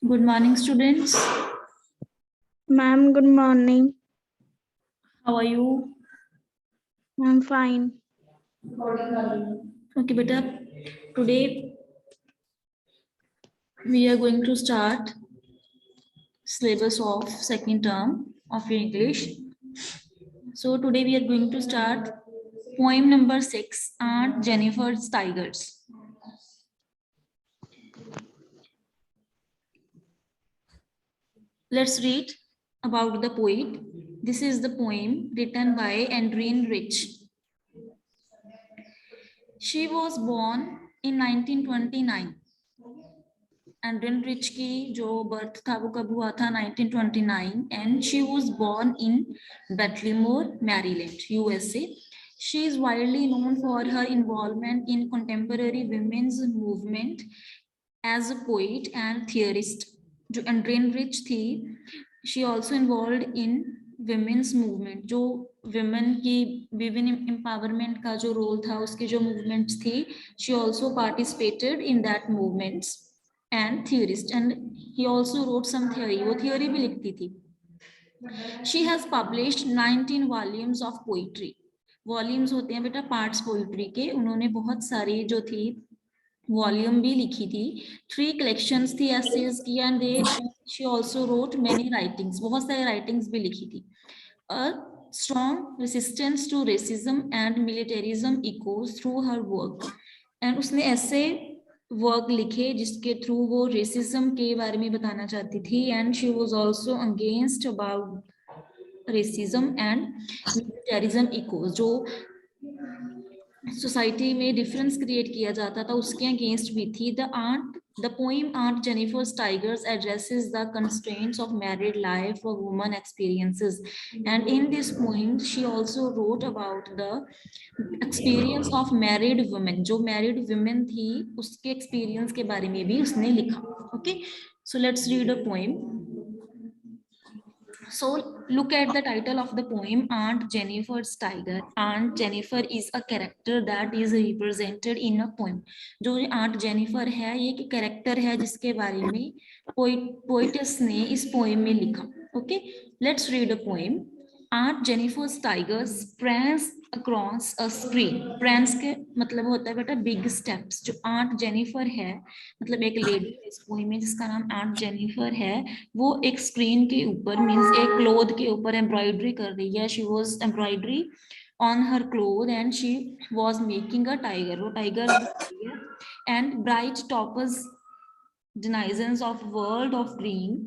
Good morning, students. Ma'am, good morning. How are you? I'm fine. Okay, beta. Today we are going to start syllabus of second term of your English. So today we are going to start poem number 6, Aunt Jennifer's Tigers. Let's read about the poet. This is the poem written by Adrienne Rich. She was born in 1929. Adrienne Rich की जो birth था वो कब हुआ था 1929 and she was born in Baltimore Maryland USA she is widely known for her involvement in contemporary women's movement as a poet and theorist जो Adrienne Rich थी she also involve in women's movement जो women की women empowerment का जो role था उसकी जो movements थी she also participated in that movements and theorist and he also wrote some theory वो theory भी लिखती थी she has published 19 volumes of poetry volumes होते हैं बेटा parts poetry के उन्होंने बहुत सारी जो थी वॉल्यूम भी लिखी थी 3 collections थी essays की and she also wrote many writings बहुत सारे writings भी लिखी थी a strong resistance to racism and militarism echoes through her work and उसने ऐसे वर्क लिखे जिसके थ्रू वो रेसिज्म के बारे में बताना चाहती थी and she was also against about racism and militarism echoes जो सोसाइटी में डिफरेंस क्रिएट किया जाता था उसके अगेंस्ट भी थी The poem Aunt Jennifer's Tigers addresses the constraints of married life for women experiences. And in this poem, she also wrote about the experience of married women. जो married women थी, उसके experience के बारे में भी उसने लिखा. Okay, so let's read a poem. So look at the title of the poem, Aunt Jennifer's Tiger. Aunt Jennifer is a character that is represented in a poem. जो Aunt Jennifer है ये एक character है जिसके बारे में poetess ने इस poem में लिखा. Okay, let's read a poem. Aunt Jennifer's Tigers prance across a screen. Prance के मतलब होता है बेटा big steps. जो Aunt Jennifer है मतलब एक लेडी इस पोएम में जिसका नाम Aunt Jennifer है वो एक स्क्रीन के ऊपर मींस एक क्लोथ के ऊपर एम्ब्रॉयडरी कर रही है. She was embroidery on her cloth and she was making a tiger. वो tiger and bright topaz denizens of world of green.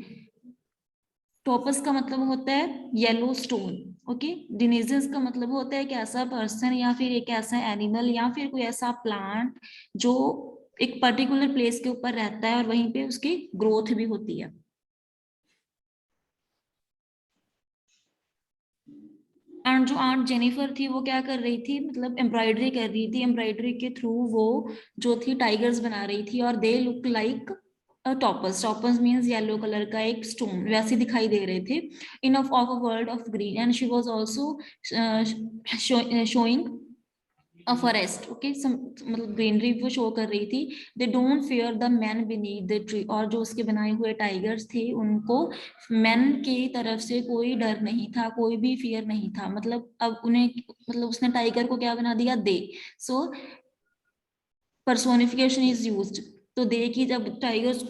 टॉपस का मतलब होता है येलो स्टोन. ओके, डिनेजेंस का मतलब होता है एक ऐसा पर्सन या फिर एक ऐसा एनिमल या फिर कोई ऐसा प्लांट जो एक पर्टिकुलर प्लेस के ऊपर रहता है और वहीं पे उसकी ग्रोथ भी होती है. एंड जो आंट जेनिफर थी वो क्या कर रही थी मतलब एम्ब्रॉयडरी कर रही थी. एम्ब्रॉयडरी के थ्रू वो जो थी टाइगर्स बना रही थी और they look like topaz. Topaz means yellow colour का एक स्टोन वैसे दिखाई दे रहे थे in of a world of green. And she was also showing a forest. Okay, मतलब ग्रीनरी वो शो कर रही थी. They don't fear the man beneath the tree. और जो उसके बनाए हुए टाइगर्स थे उनको मैन की तरफ से कोई डर नहीं था, कोई भी फियर नहीं था. मतलब अब उन्हें मतलब उसने टाइगर को क्या बना दिया दे. सो पर्सोनिफिकेशन इज यूज्ड. तो दे की जब टाइगर्स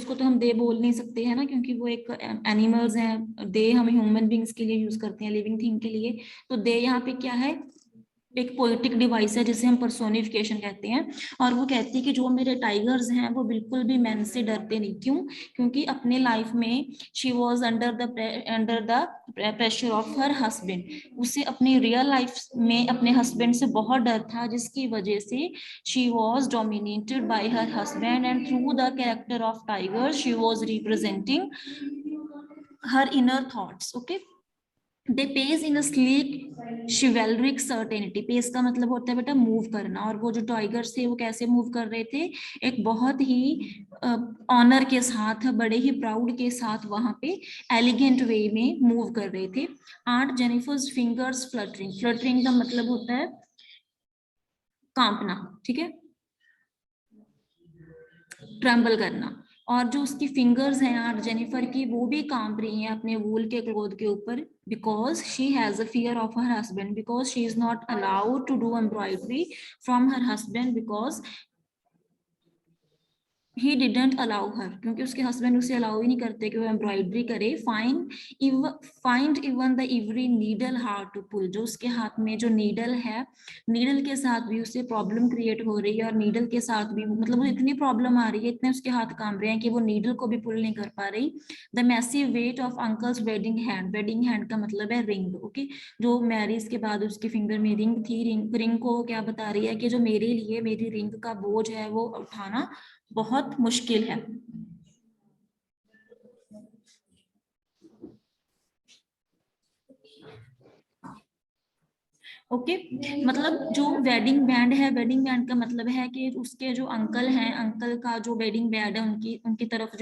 को तो हम दे बोल नहीं सकते है ना क्योंकि वो एक एनिमल्स हैं. दे हम ह्यूमन बींग्स के लिए यूज करते हैं, लिविंग थिंग के लिए. तो दे यहाँ पे क्या है एक पोएटिक डिवाइस है जिसे हम पर्सोनिफिकेशन कहते हैं. और वो कहती है कि जो मेरे टाइगर्स हैं वो बिल्कुल भी मैन से डरते नहीं. क्यों? क्योंकि अपने लाइफ में she was under the pressure of her husband. उसे अपनी रियल लाइफ में अपने हस्बैंड से बहुत डर था जिसकी वजह से she was dominated by her husband. And through the character of tiger she was representing her inner thoughts. Okay, they pace in sleek chivalric certainty. Pace का मतलब होता है बेटा मूव करना. और वो जो टाइगर्स थे वो कैसे मूव कर रहे थे एक बहुत ही ऑनर के साथ, बड़े ही प्राउड के साथ वहां पे एलिगेंट वे में मूव कर रहे थे. Aunt Jennifer's fingers fluttering. Fluttering का मतलब होता है कांपना. ठीक है, ट्रम्बल करना. और जो उसकी फिंगर्स हैं यार जेनिफर की, वो भी कांप रही हैं अपने वूल के क्लोथ के ऊपर, because she has a fear of her husband, because she is not allowed to do embroidery from her husband, because he didn't allow her, क्योंकि उसके हस्बैंड उसे अलाउ ही नहीं करते कि वो एम्ब्रॉयडरी करे। Find even the ivory needle hard to pull, जो उसके हाथ में जो नीडल है, नीडल के साथ भी उसे प्रॉब्लम क्रिएट हो रही है, और नीडल के साथ भी मतलब वो इतनी प्रॉब्लम आ रही है, इतने उसके हाथ काम रहे हैं कि वो नीडल को भी पुल नहीं कर पा रही। The massive weight of uncle's wedding hand, wedding hand का मतलब है रिंग, ओके, जो मैरिज के बाद उसके फिंगर में रिंग थी, रिंग को क्या बता रही है कि जो मेरे लिए मेरी रिंग का बोझ है वो उठाना बहुत मुश्किल है। ओके, मतलब जो वेडिंग बैंड है, वेडिंग बैंड का मतलब है कि उसके जो अंकल हैं, अंकल का जो वेडिंग बैंड है, उनकी उनकी तरफ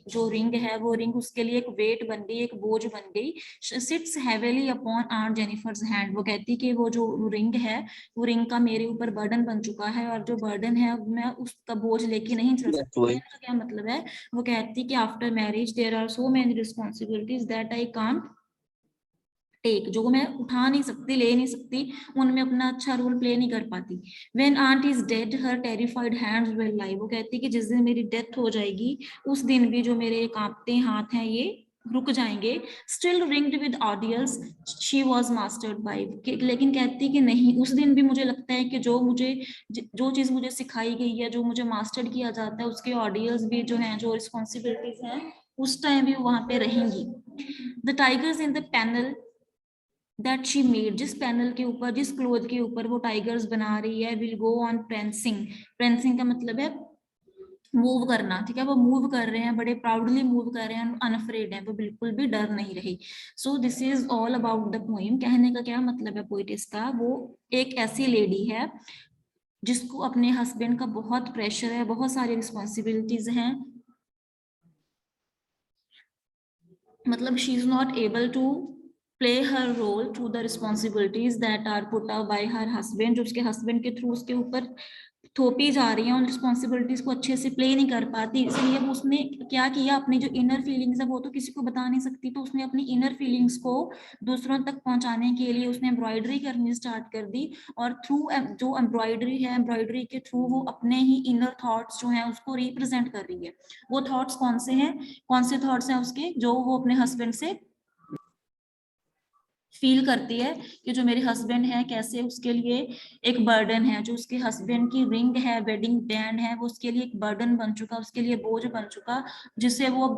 जो रिंग है, वो रिंग उसके लिए एक वेट बन गई, एक बोझ बन गई। Sits heavily upon our Jennifer's hand, वो कहती कि वो जो रिंग है, वो रिंग का मेरे ऊपर बर्डन बन चुका है, और जो बर्डन है मैं उसका बोझ लेके नहीं चल सकती। कहने का क्या मतलब है, वो कहती कि after marriage there are so many responsibilities that I can't take, जो मैं उठा नहीं सकती, ले नहीं सकती, उनमें अपना अच्छा रोल प्ले नहीं कर पाती। When aunt is dead her terrified hands will lie, वो कहती कि जिस दिन मेरी डेथ हो जाएगी उस दिन भी जो मेरे कांपते हाथ हैं ये रुक जाएंगे। Still ringed with audience she was mastered by, लेकिन कहती कि नहीं, उस दिन भी मुझे लगता है कि जो चीज मुझे सिखाई गई है, जो मुझे मास्टर किया जाता है, उसके ऑडियंस भी जो हैं, जो रिस्पॉन्सिबिलिटीज हैं, उस टाइम भी वहां पे रहेंगी। The tigers in the panel that she made, जिस पैनल के ऊपर, जिस क्लोथ के ऊपर वो टाइगर्स बना रही है, will go on prancing, prancing का मतलब है मूव करना, ठीक है, वो मूव कर रहे हैं, बड़े प्राउडली मूव कर रहे हैं, अनअफ्रेड है, वो बिल्कुल भी डर नहीं रही। सो this is all about the poem. कहने का क्या मतलब है पोइटिस का, वो एक ऐसी लेडी है जिसको अपने हस्बैंड का बहुत प्रेशर है, बहुत सारी रिस्पॉन्सिबिलिटीज हैं, मतलब she is not able to play her role through the responsibilities that are put up by her husband, जो उसके हस्बैंड के थ्रू उसके ऊपर थोपी जा रही है, उन रिस्पॉन्सिबिलिटीज को अच्छे से प्ले नहीं कर पाती। इसलिए वो उसने क्या किया, अपनी जो इनर फीलिंग्स है वो तो किसी को बता नहीं सकती, तो उसने अपनी इनर फीलिंग्स को दूसरों तक पहुंचाने के लिए उसने एम्ब्रॉयडरी करनी स्टार्ट कर दी, और थ्रू जो एम्ब्रॉयडरी है, एम्ब्रॉयडरी के थ्रू वो अपने ही इनर थॉट्स जो हैं उसको रिप्रेजेंट कर रही है। वो थॉट्स कौन से हैं, कौन से थॉट्स हैं उसके, जो वो अपने हस्बैंड से फील करती है कि जो मेरे हस्बैंड है कैसे उसके लिए एक बर्डन है, जो उसके हस्बैंड की रिंग है, वेडिंग बैंड है, वो उसके लिए एक बर्डन बन चुका, उसके लिए बोझ बन चुका, जिसे वो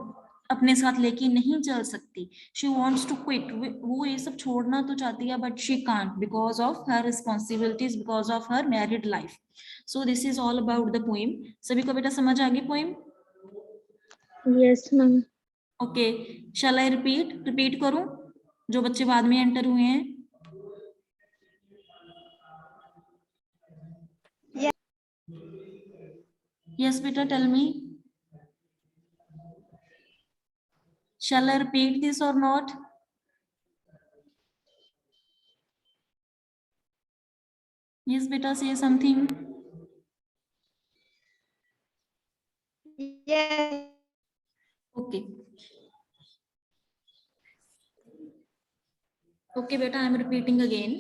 अपने साथ लेके नहीं चल सकती। शी वॉन्ट्स टू क्विट, वो ये सब छोड़ना तो चाहती है, but she can't because of her responsibilities, because of her married life. So this is all about the poem. सभी को बेटा समझ आ गई poem? Yes, ma'am. Okay, shall I repeat करूं, जो बच्चे बाद में एंटर हुए हैं? Yes, beta, tell me. Shall I repeat this or not? Yes, beta, say something. Yes. Okay. Okay, beta, I am repeating again.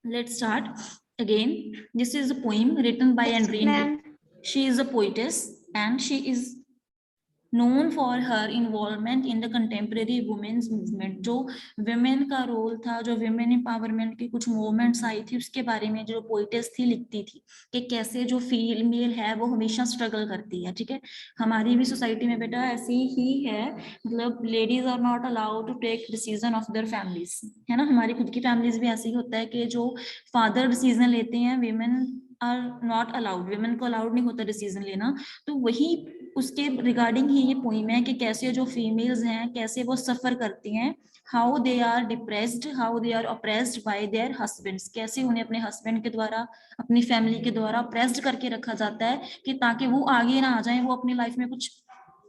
Let's start again. This is a poem written by Andreen. She is a poetess and she is known for her involvement in the contemporary women's movement. जो women का role था, जो women empowerment की कुछ movements आई थी, उसके बारे में जो पोइटेस थी लिखती थी कि कैसे जो फीमेल है वो हमेशा स्ट्रगल करती है। ठीक है, हमारी भी सोसाइटी में बेटा ऐसी ही है, मतलब ladies are not allowed to take decision of their families, है ना, हमारी खुद की फैमिलीज भी ऐसे ही होता है कि जो फादर डिसीजन लेते हैं, women are not allowed, women को अलाउड नहीं होता डिसीजन लेना। तो वही उसके रिगार्डिंग ही ये पोइम है कि कैसे जो फीमेल्स हैं कैसे वो सफर करती हैं, how they are depressed, how they are oppressed by their husbands, कैसे उन्हें अपने हस्बैंड के द्वारा, अपनी फैमिली के द्वारा ऑप्रेस्ड करके रखा जाता है कि ताकि वो आगे ना आ जाए, वो अपनी लाइफ में कुछ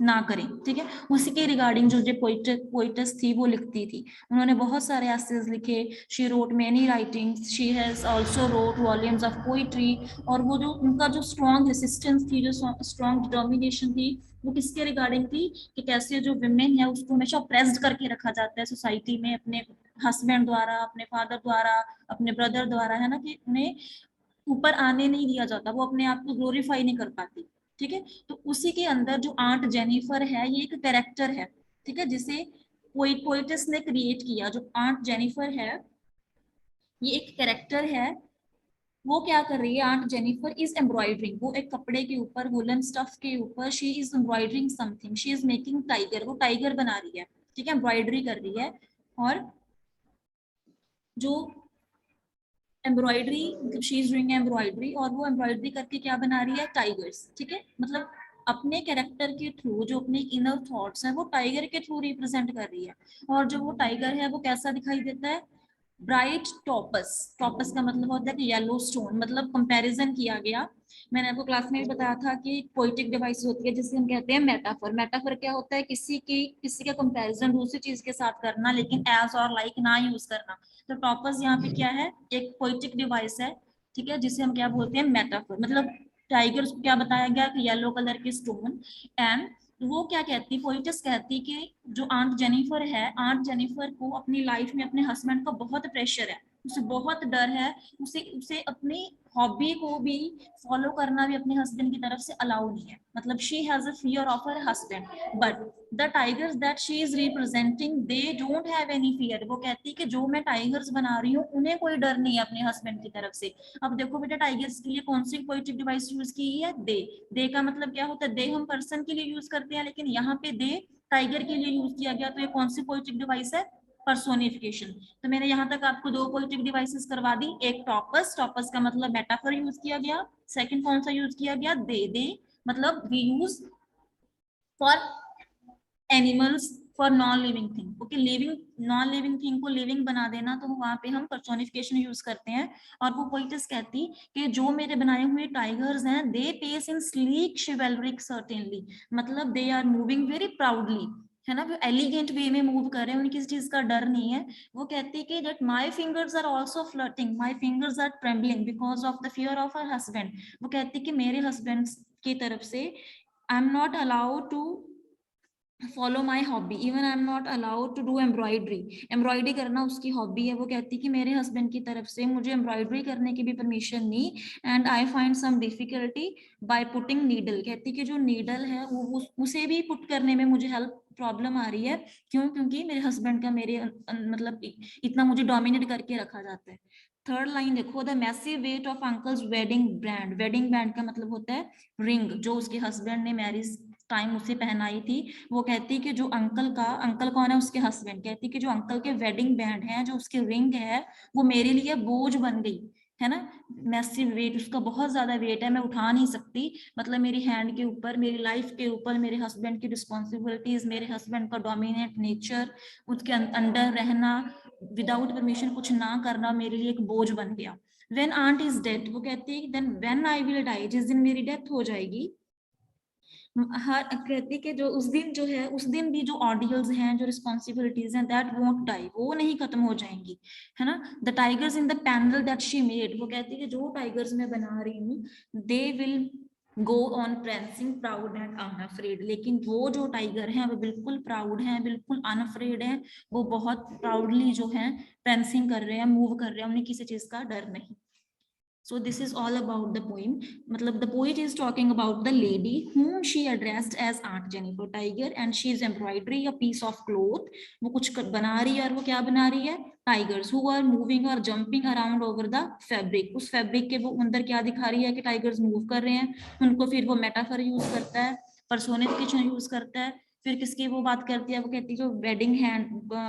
ना करें। ठीक है, उसी के रिगार्डिंग जो पोइटस थी वो लिखती थी। उन्होंने बहुत सारे एसेज लिखे, she wrote many writings, she has also wrote volumes of poetry. और वो जो उनका जो स्ट्रॉन्ग रेसिस्टेंस थी, जो स्ट्रॉन्ग डिटर्मिनेशन थी, वो किसके रिगार्डिंग थी कि कैसे जो विमेन है उसको हमेशा प्रेस्ड करके रखा जाता है सोसाइटी में, अपने हस्बैंड द्वारा, अपने फादर द्वारा, अपने ब्रदर द्वारा, है ना, कि उन्हें ऊपर आने नहीं दिया जाता, वो अपने आप को ग्लोरीफाई नहीं कर पाती। ठीक है, तो उसी के अंदर जो आंट जेनिफर है ये एक कैरेक्टर है। ठीक है, जिसे पोइटस ने क्रिएट किया। जो आंट जेनिफर है ये एक कैरेक्टर है। वो क्या कर रही है, आंट जेनिफर इज एम्ब्रॉयडरिंग, वो एक कपड़े के ऊपर, वुलन स्टफ के ऊपर, she is embroidering something, she is making tiger, वो टाइगर बना रही है। ठीक है, एम्ब्रॉयडरी कर रही है। और जो एम्ब्रॉयडरी, मतलब शी इज डूइंग एम्ब्रॉयडरी, और वो एम्ब्रॉयडरी करके क्या बना रही है, टाइगर्स। ठीक है, मतलब अपने कैरेक्टर के थ्रू जो अपने इनर थॉट्स हैं वो टाइगर के थ्रू रिप्रेजेंट कर रही है। और जो वो टाइगर है वो कैसा दिखाई देता है, ब्राइट टॉपस। टॉपस का मतलब होता है कि येलो स्टोन, मतलब कंपैरिजन किया गया। मैंने आपको क्लास में भी बताया था कि पोइटिक डिवाइस होती है जिसे हम कहते हैं मेटाफर। मेटाफर क्या होता है, किसी का कंपैरिजन दूसरी चीज के साथ करना, लेकिन एज और लाइक ना यूज करना। तो टॉपस यहाँ पे क्या है, एक पोइटिक डिवाइस है। ठीक है, जिसे हम क्या बोलते हैं, मेटाफर। मतलब टाइगर्स को क्या बताया गया कि येलो कलर के स्टोन। एंड वो क्या कहती, पोइटस कहती कि जो आंट जेनिफर है, आंट जेनिफर को अपनी लाइफ में अपने हस्बैंड का बहुत प्रेशर है, उसे बहुत डर है, उसे उसे अपनी हॉबी को भी फॉलो करना भी अपने हस्बैंड की तरफ से अलाउ नहीं है। मतलब she has a fear of her husband, but the tigers that she is representing they don't have any fear. वो कहती है कि जो मैं टाइगर्स बना रही हूँ उन्हें कोई डर नहीं है अपने हस्बैंड की तरफ से। अब देखो बेटा, टाइगर्स के लिए कौन सी पोएटिक डिवाइस यूज की है, दे। दे का मतलब क्या होता है, दे हम पर्सन के लिए यूज करते हैं, लेकिन यहाँ पे दे टाइगर के लिए यूज किया गया। तो ये कौन सी पोएटिक डिवाइस है, पर्सोनिफिकेशन। तो मैंने यहाँ तक आपको दो पोएटिक डिवाइसेस करवा दी। एक टॉपस, टॉपस का मतलब मेटाफर यूज किया गया। सेकंड कौन सा यूज किया गया, दे मतलब we use for animals, for non living thing. Okay, living non living thing को लिविंग बना देना, तो वहां पे हम पर्सोनिफिकेशन यूज करते हैं। और वो पोइटस कहती कि जो मेरे बनाए हुए टाइगर्स हैं, they pace in sleek chivalric certainly, मतलब they are moving very proudly, है ना, वो एलिगेंट वे में मूव कर रहे हैं, उन्हें किसी चीज का डर नहीं है। वो कहती है कि that my fingers are also flirting, my fingers are trembling because of the fear of her husband. वो कहती है कि मेरे हस्बैंड की तरफ से I am not allowed to follow my hobby, even I am not allowed to do embroidery. Embroidery करना उसकी हॉबी है। वो कहती कि मेरे हस्बैंड की तरफ से मुझे एम्ब्रॉयडरी करने की भी परमिशन नहीं। And I find some difficulty by putting needle, कहती कि जो नीडल है वो उसे भी पुट करने में मुझे हेल्प प्रॉब्लम आ रही है। क्यों, क्योंकि मेरे हस्बैंड का मेरे मतलब इतना मुझे डोमिनेट करके रखा जाता है। थर्ड लाइन देखो, the massive weight of uncle's wedding band. Wedding band का मतलब होता है रिंग, जो उसके हस्बैंड ने मैरिज टाइम उसे पहनाई थी। वो कहती कि जो अंकल कौन है, उसके हस्बैंड, कहती कि जो अंकल के वेडिंग बैंड है, जो उसके रिंग है, वो मेरे लिए बोझ बन गई, है ना। मैसिव वेट, उसका बहुत ज्यादा वेट है, मैं उठा नहीं सकती। मतलब मेरी हैंड के ऊपर, मेरी लाइफ के ऊपर मेरे हस्बैंड की रिस्पॉन्सिबिलिटीज, मेरे हस्बैंड का डोमिनेट नेचर, उसके अंडर रहना, विदाउट परमिशन कुछ ना करना, मेरे लिए एक बोझ बन गया। व्हेन आंट इज डेड, वो कहती है then when I will die, जिस दिन मेरी डेथ हो जाएगी, हर कहती कि जो उस दिन जो है, उस दिन भी जो ऑडियल्स हैं, जो रिस्पॉन्सिबिलिटीज हैं, दैट वोंट डाई, वो नहीं खत्म हो जाएंगी, है ना। The tigers in the panel that she made, वो कहती कि जो टाइगर्स मैं बना रही हूँ, they will go on prancing proud and unafraid, लेकिन वो जो टाइगर हैं वो बिल्कुल प्राउड हैं, बिल्कुल अनअफ्रेड हैं, वो बहुत प्राउडली जो है prancing कर रहे हैं, मूव कर रहे हैं, उन्हें किसी चीज का डर नहीं। So this is all about the poem. मतलब the poet is talking about the lady whom she addressed as Aunt Jennifer Tiger, and she is embroidering a piece of cloth. वो कुछ बना रही है, और वो क्या बना रही है, tigers who are moving or jumping around over the fabric. उस fabric के वो अंदर क्या दिखा रही है कि tigers move कर रहे हैं। उनको फिर वो metaphor use करता है, personification use करता है। फिर किसकी वो बात करती है, वो कहती है जो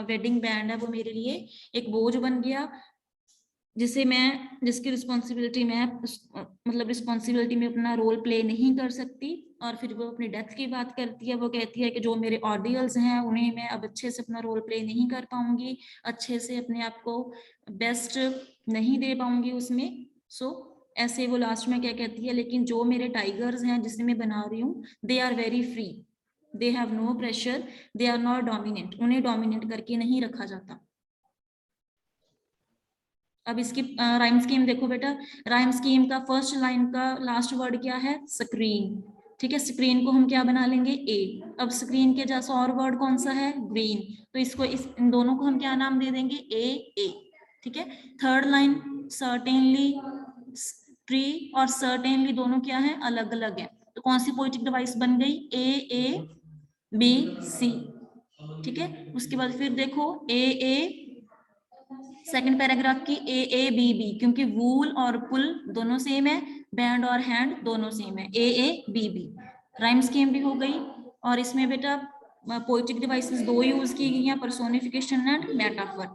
वेडिंग बैंड है वो मेरे लिए एक बोझ बन गया। जिसकी रिस्पॉन्सिबिलिटी मतलब रिस्पॉन्सिबिलिटी में अपना रोल प्ले नहीं कर सकती, और फिर वो अपनी डेथ की बात करती है। वो कहती है कि जो मेरे ऑडियंस हैं उन्हें मैं अब अच्छे से अपना रोल प्ले नहीं कर पाऊंगी, अच्छे से अपने आप को बेस्ट नहीं दे पाऊंगी उसमें। सो ऐसे वो लास्ट में क्या कहती है, लेकिन जो मेरे टाइगर्स हैं जिसे मैं बना रही हूँ, they are very free, they have no pressure, they are not dominant, उन्हें डोमिनेट करके नहीं रखा जाता। अब इसकी राइम स्कीम देखो बेटा, राइम स्कीम का फर्स्ट लाइन का लास्ट वर्ड क्या है, स्क्रीन। ठीक है, स्क्रीन को हम क्या बना लेंगे, ए। अब स्क्रीन के जैसा और वर्ड कौन सा है, ग्रीन, तो इसको इन दोनों को हम क्या नाम दे देंगे, ए। ठीक है, थर्ड लाइन सर्टेनली, ट्री और सर्टेनली दोनों क्या है, अलग अलग है, तो कौन सी पोएटिक डिवाइस बन गई, ए बी सी। ठीक है, उसके बाद फिर देखो ए सेकंड पैराग्राफ की ए बी बी, क्योंकि वूल और पुल दोनों सेम है, बैंड और हैंड दोनों सेम है, A B B. Rhyme scheme भी हो गई। और इसमें बेटा पोएटिक डिवाइसेस दो यूज की गई हैं, पर्सोनिफिकेशन एंड मेटाफर।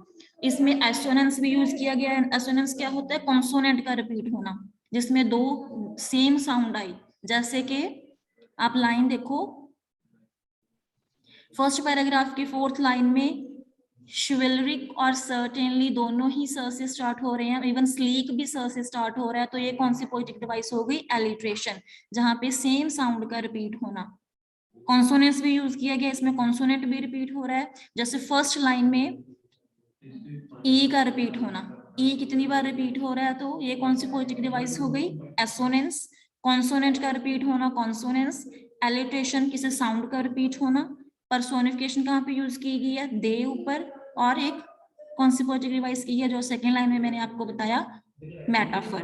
इसमें एसोनेंस भी यूज किया गया है। एसोनेंस क्या होता है, कॉन्सोनेंट का रिपीट होना, जिसमें दो सेम साउंड आई। जैसे कि आप लाइन देखो, फर्स्ट पैराग्राफ की फोर्थ लाइन में शिवलरिक और सर्टेनली दोनों ही स से स्टार्ट हो रहे हैं, इवन स्लीक भी स से स्टार्ट हो रहा है, तो ये कौन सी पोएटिक डिवाइस हो गई, एलिट्रेशन, जहां पे सेम साउंड का रिपीट होना। कॉन्सोनेंट्स भी यूज किया गया, इसमें कॉन्सोनेंट भी रिपीट हो रहा है, जैसे फर्स्ट लाइन में ई का रिपीट होना, ई कितनी बार रिपीट हो रहा है, तो ये कौन सी पोएटिक डिवाइस हो गई, एसोनेंस। कॉन्सोनेंट का रिपीट होना, कॉन्सोनेंस। एलिट्रेशन किसी साउंड का रिपीट होना। पर्सोनिफिकेशन कहाँ पे यूज की गई है, दे ऊपर, और एक कौन सी पोएटिक डिवाइस की है जो सेकंड लाइन में मैंने आपको बताया, मेटाफर।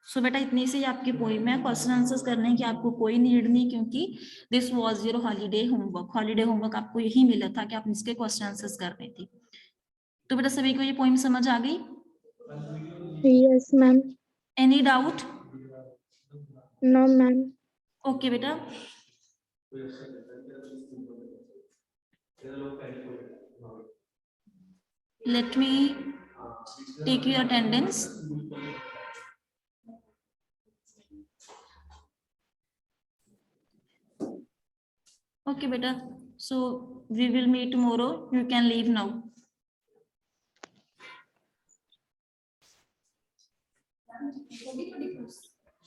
सो बेटा इतनी से ही आपकी पोइम है, क्वेश्चन आंसर्स करने की आपको कोई नीड नहीं, क्योंकि this was your holiday homework. Holiday homework आपको यही मिला था कि आप इसके क्वेश्चन आंसर्स करने थे। तो बेटा सभी को ये पोइम समझ आ गई, Yes, ma'am. Any doubt? No, ma'am. Okay बेटा, let me take your attendance. Okay beta, so we will meet tomorrow, you can leave now.